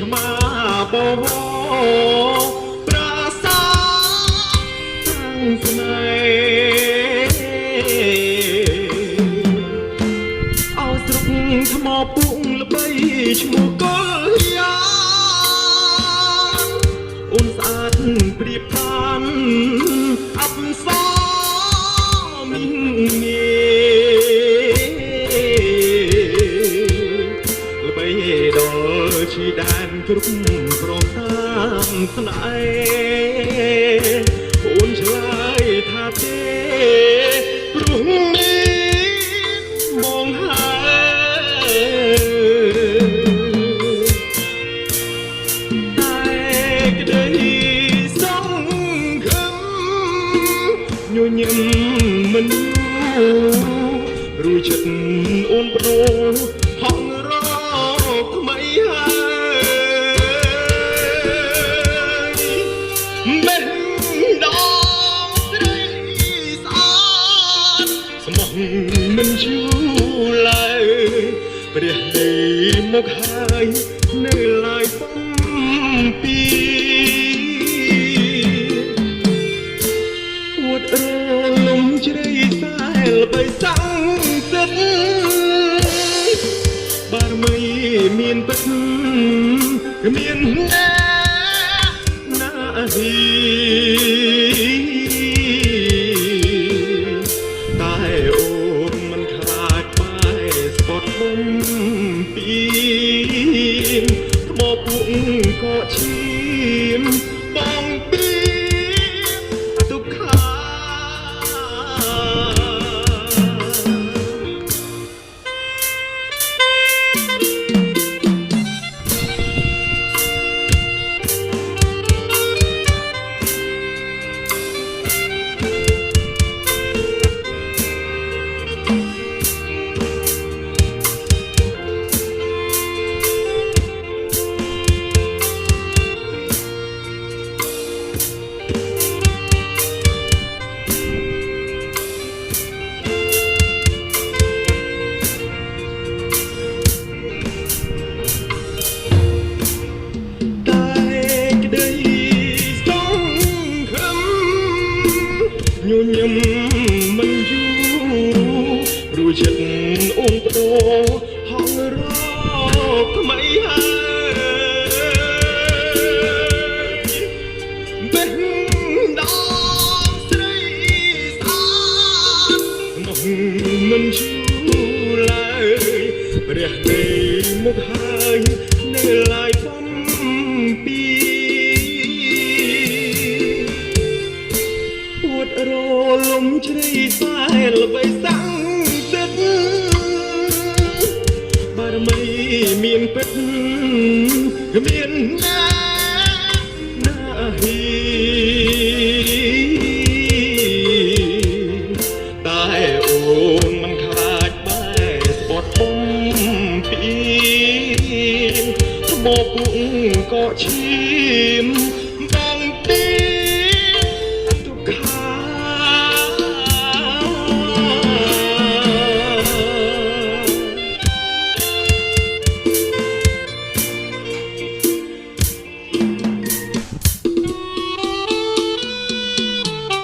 ឆ្មាបវរប្រាសាទតាំងស្នេហ៍អោស្រុកថ្មពុកល្បីឈ្មោះកុលយ៉ាអូនស្អាតប្រៀបបានអប្សរមីងងាល្បីដល់ឈីដែនគ្រប់ព្រមតាមស្នេហ៍អូនឆ្លើយថាទេព្រោះមានមកហើយតែក្តីសង្ឃឹមញញឹមមិនរួចចិត្តអូនប្រោហងរកថ្មីហើយបេះដូងស្រីស្អាតស្មោះមិនយូរឡើយព្រះដីមកហើយនៅឡើយបំពីអួតរលំជ្រៃសែលបីសាំងទឹកបារមីមានពិតគ្មានណាហ៊ីតែអូនមិនខ្លាចបែស្ពតបំពីថ្មពុកក៏ឈាមបងពីទុក្ខា ញញឹមមិនយូររួចចិត្តអូនបដូរហងរកថ្មីហើយបេះដូងស្រីស្អាតមកមិនយូរឡើយព្រះដីមកហើយនៅឡើយបំពីរលំជ្រៃសែលបីសាំងទឹកបារមីមានពិតគ្មានណាហ៊ីតែអូនមិនខ្លាចបែស្ពតបំពីថ្មពុកក៏ឈា